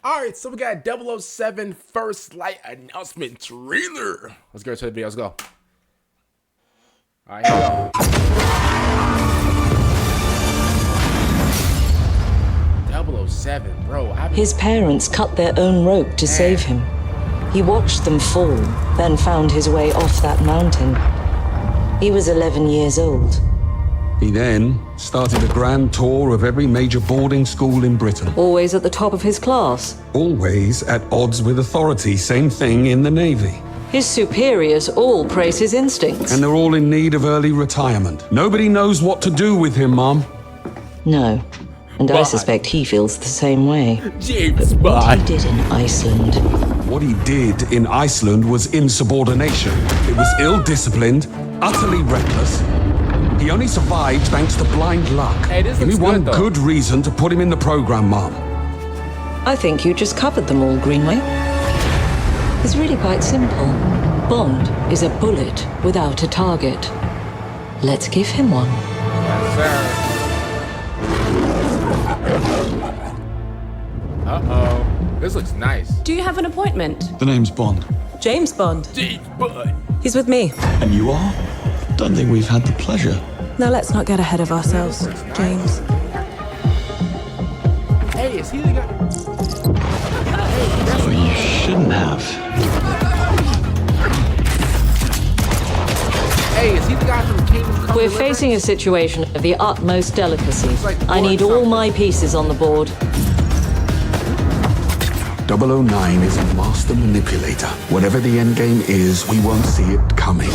All right, so we got 007 First Light announcement trailer. Let's go to the video. Let's go. All right, here we go. 007, bro. His parents cut their own rope to save him. He watched them fall, then found his way off that mountain. He was 11 years old. He then started a grand tour of every major boarding school in Britain. Always at the top of his class. Always at odds with authority, same thing in the Navy. His superiors all praise his instincts. And they're all in need of early retirement. Nobody knows what to do with him, Mom. No, and I suspect he feels the same way. James But what Bond. he did in Iceland. What he did in Iceland was insubordination. It was ill-disciplined, utterly reckless. He only survived thanks to blind luck. Hey, this Give me looks one good, though. good reason to put him in the program, Mom. I think you just covered them all, Greenway. It's really quite simple. Bond is a bullet without a target. Let's give him one. Yes, sir. Uh-oh. This looks nice. Do you have an appointment? The name's Bond. James Bond. James Bond. He's with me. And you are? Don't think we've had the pleasure. Now let's not get ahead of ourselves, James. Hey, is he the guy? Oh, you shouldn't have. Hey, is he the guy from Kingdom Come We're Deliverance? facing a situation of the utmost delicacy. like I need war or all something. my pieces on the board. 009 is a master manipulator. Whatever the end game is, we won't see it coming.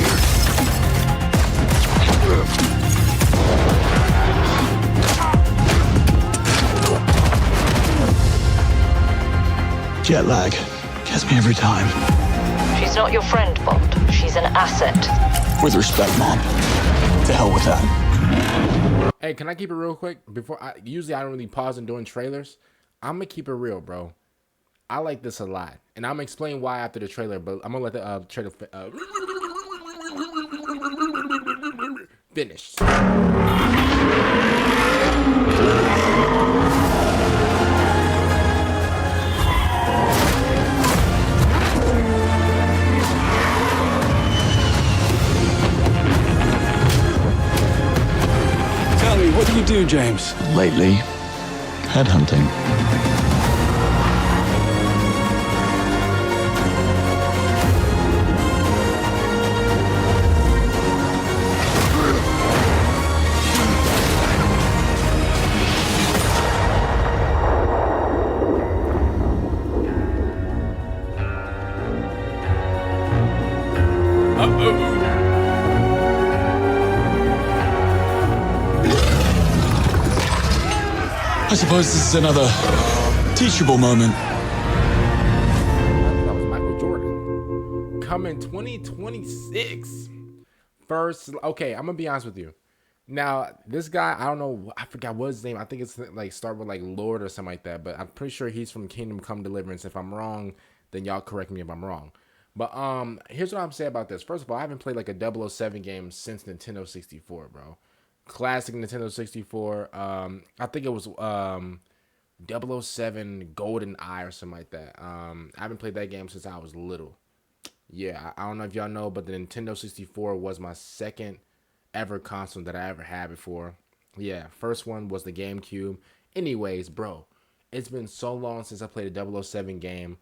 Jet lag gets me every time. She's not your friend, Bond. She's an asset. With respect, Mom. To hell with that. Hey, can I keep it real quick? Usually I don't really pause and doing trailers. I'm gonna keep it real, bro. I like this a lot, and I'm gonna explain why after the trailer. But I'm gonna let the trailer finish. Tell me, what do you do, James? Lately, headhunting. I suppose this is another teachable moment. That was Michael Jordan. Coming 2026. First, okay, I'm gonna be honest with you. Now, this guy, I don't know, I forgot what his name. I think it's like start with like Lord or something like that. But I'm pretty sure he's from Kingdom Come Deliverance. If I'm wrong, then y'all correct me if I'm wrong. But here's what I'm saying about this. First of all, I haven't played like a 007 game since Nintendo 64, bro. Classic Nintendo 64. I think it was 007 Golden Eye or something like that. I haven't played that game since I was little. Yeah, I don't know if y'all know, but the Nintendo 64 was my second ever console that I ever had before. Yeah, first one was the GameCube. Anyways, bro, it's been so long since I played a 007 game.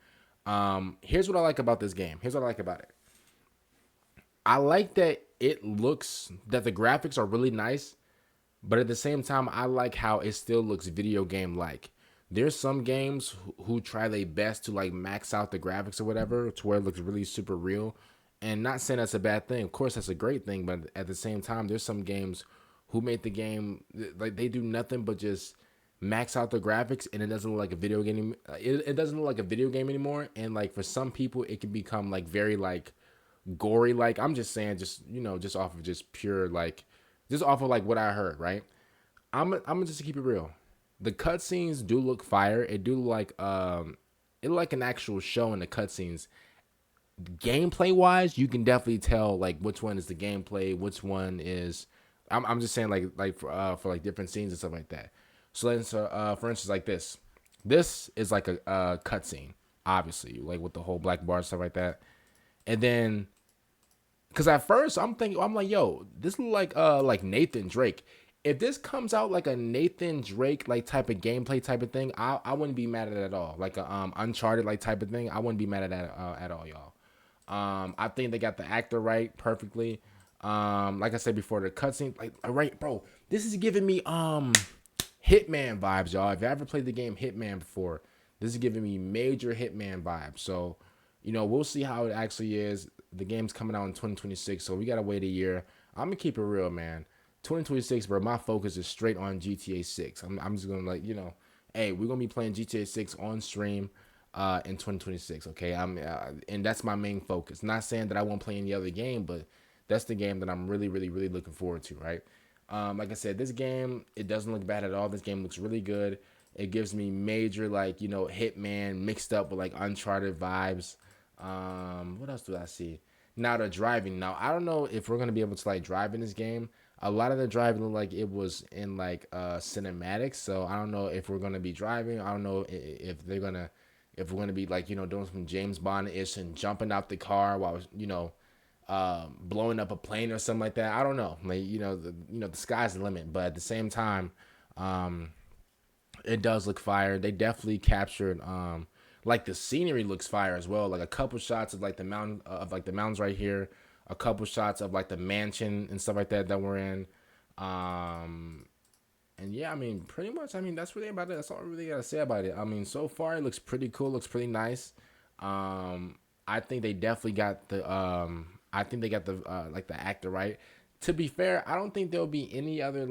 Here's what I like about this game. Here's what I like about it. I like that that the graphics are really nice, but at the same time, I like how it still looks video game like. There's some games who try their best to like max out the graphics or whatever to where it looks really super real. And not saying that's a bad thing. Of course, that's a great thing. But at the same time, there's some games who make the game like they do nothing but just max out the graphics, and it doesn't look like a video game. It doesn't look like a video game anymore. And like for some people, it can become like very like gory. Like I'm just saying, just just off of just pure like, just off of like what I heard. Right. I'm just to keep it real. The cutscenes do look fire. It do look like it look like an actual show in the cutscenes. Gameplay wise, you can definitely tell like which one is the gameplay, which one is. I'm just saying like for like different scenes and stuff like that. So for instance, like this, This is like a cutscene, obviously, like with the whole black bar and stuff like that. And then, cause at first I'm like, yo, this look like Nathan Drake. If this comes out like a Nathan Drake like type of gameplay type of thing, I wouldn't be mad at it at all. Like a Uncharted like type of thing, I wouldn't be mad at that at all, y'all. I think they got the actor right perfectly. Like I said before, the cutscene, like, right, bro, this is giving me Hitman vibes, y'all. If you ever played the game Hitman before, this is giving me major Hitman vibes. So, we'll see how it actually is. The game's coming out in 2026, so we gotta wait a year. I'm gonna keep it real, man. 2026, bro. My focus is straight on GTA 6. I'm just gonna hey, we're gonna be playing GTA 6 on stream in 2026. Okay, and that's my main focus. Not saying that I won't play any other game, but that's the game that I'm really, really, really looking forward to. Right. Like I said, this game, it doesn't look bad at all. This game looks really good. It gives me major Hitman mixed up with like Uncharted vibes. What else do I see? Now the driving. Now I don't know if we're gonna be able to like drive in this game. A lot of the driving looked like it was in like cinematics. So I don't know if we're gonna be driving. I don't know if we're gonna be like doing some James Bond ish and jumping out the car while blowing up a plane or something like that. I don't know. Like the sky's the limit. But at the same time, it does look fire. They definitely captured like the scenery looks fire as well. Like a couple shots of like the mountain the mountains right here, a couple shots of like the mansion and stuff like that we're in. And yeah, I mean, pretty much, I mean, that's really about it. That's all I really gotta say about it. I mean, so far it looks pretty cool, looks pretty nice. I think they definitely got the like the actor right. To be fair, I don't think there'll be any other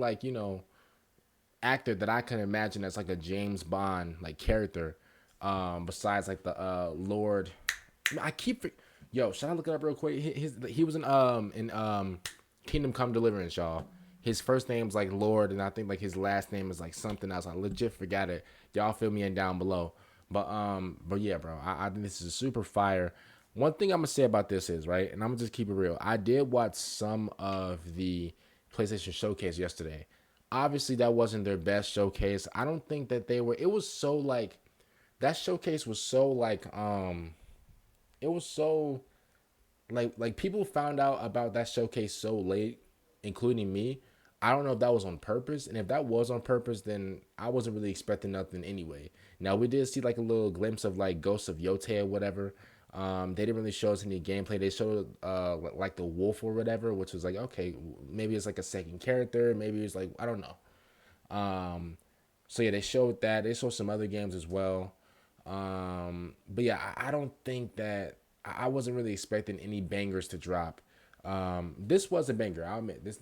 actor that I can imagine as like a James Bond like character, besides like the Lord. I keep yo, should I look it up real quick? He was in Kingdom Come Deliverance, y'all. His first name's like Lord, and I think like his last name is like something else. I legit forgot it. Y'all fill me in down below. But yeah, bro, I think this is super fire. One thing I'm gonna say about this is, right, and I'm gonna just keep it real. I did watch some of the PlayStation Showcase yesterday. Obviously, that wasn't their best showcase. I don't think that they were. It was so like that showcase was so like it was so like people found out about that showcase so late, including me. I don't know if that was on purpose, and if that was on purpose, then I wasn't really expecting nothing anyway. Now we did see like a little glimpse of like Ghosts of Yote or whatever. They didn't really show us any gameplay. They showed like the wolf or whatever, which was like, okay, maybe it's like a second character, maybe it's like, I don't know. So yeah, they showed that. They showed some other games as well. But yeah, I don't think that I wasn't really expecting any bangers to drop. This was a banger. I'll admit this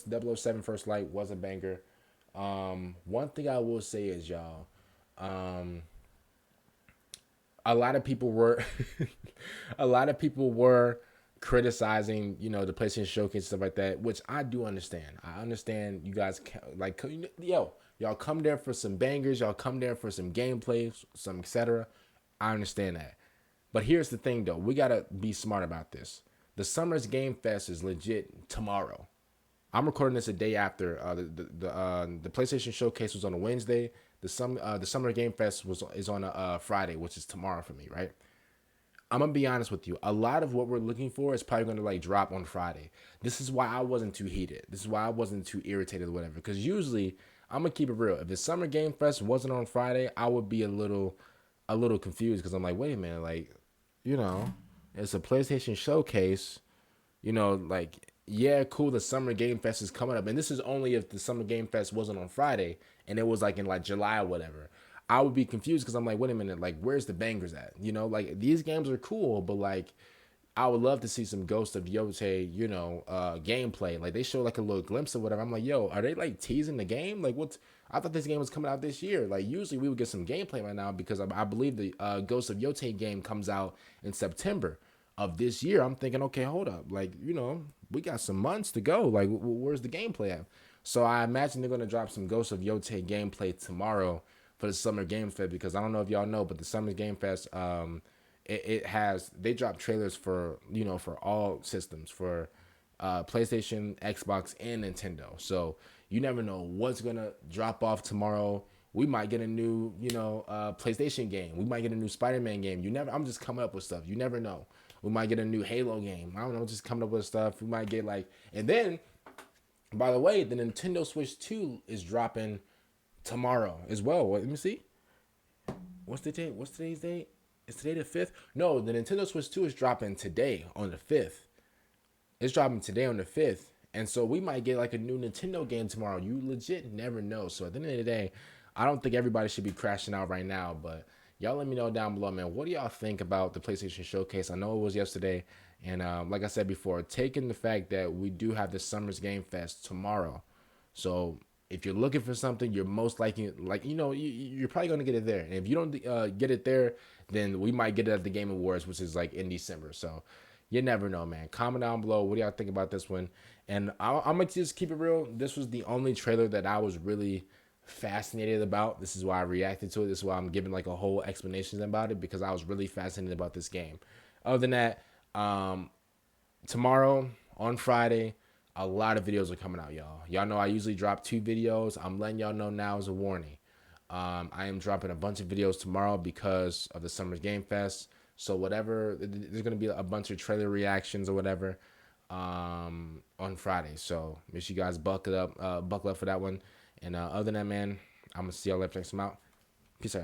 007 First Light was a banger. One thing I will say is, y'all, a lot of people were a lot of people were criticizing the PlayStation Showcase and stuff like that, which I do understand. I understand you guys like, y'all come there for some bangers, y'all come there for some gameplay, some etc. I understand that. But here's the thing though, we gotta be smart about this. The Summer's Game Fest is legit tomorrow. I'm recording this a day after the PlayStation Showcase was on a Wednesday. The Summer Game Fest is on a Friday, which is tomorrow for me, right? I'm gonna be honest with you. A lot of what we're looking for is probably gonna like drop on Friday. This is why I wasn't too heated. This is why I wasn't too irritated or whatever. Because usually, I'm gonna keep it real. If the Summer Game Fest wasn't on Friday, I would be a little confused because I'm like, wait a minute, like, it's a PlayStation Showcase. Like, yeah, cool, the Summer Game Fest is coming up. And this is only if the Summer Game Fest wasn't on Friday and it was like in like July or whatever. I would be confused because I'm like, wait a minute, like, where's the bangers at? Like, these games are cool, but like, I would love to see some Ghost of Yote, gameplay. Like, they show like a little glimpse of whatever. I'm like, yo, are they like teasing the game? Like, what? I thought this game was coming out this year. Like, usually we would get some gameplay right now because I believe the Ghost of Yote game comes out in September of this year. I'm thinking, okay, hold up. Like, we got some months to go. Like, where's the gameplay at? So I imagine they're going to drop some Ghost of Yote gameplay tomorrow for the Summer Game Fest, because I don't know if y'all know, but the Summer Game Fest, they drop trailers for, for all systems, for PlayStation, Xbox, and Nintendo. So you never know what's going to drop off tomorrow, we might get a new, PlayStation game. We might get a new Spider-Man game. I'm just coming up with stuff. You never know. We might get a new Halo game. I don't know, just coming up with stuff. We might get and then, by the way, the Nintendo Switch 2 is dropping tomorrow as well. Let me see. What's the date? What's today's date? Is today the 5th? No, the Nintendo Switch 2 is dropping today on the 5th. It's dropping today on the 5th. And so we might get a new Nintendo game tomorrow. You legit never know. So at the end of the day, I don't think everybody should be crashing out right now. But y'all let me know down below, man. What do y'all think about the PlayStation Showcase? I know it was yesterday. And like I said before, taking the fact that we do have the Summer's Game Fest tomorrow. So if you're looking for something, you're most likely, you're probably going to get it there. And if you don't get it there, then we might get it at the Game Awards, which is in December. So you never know, man. Comment down below. What do y'all think about this one? And I'm going to just keep it real. This was the only trailer that I was really fascinated about. This is why I reacted to it. This is why I'm giving a whole explanation about it, because I was really fascinated about this game. Other than that, tomorrow on Friday, a lot of videos are coming out, y'all. Y'all know I usually drop 2 videos. I'm letting y'all know now as a warning. I am dropping a bunch of videos tomorrow because of the Summer Game Fest. So whatever, there's going to be a bunch of trailer reactions or whatever on Friday. So make sure you guys buckle up for that one. And other than that, man, I'm going to see y'all later. Check some out. Peace out.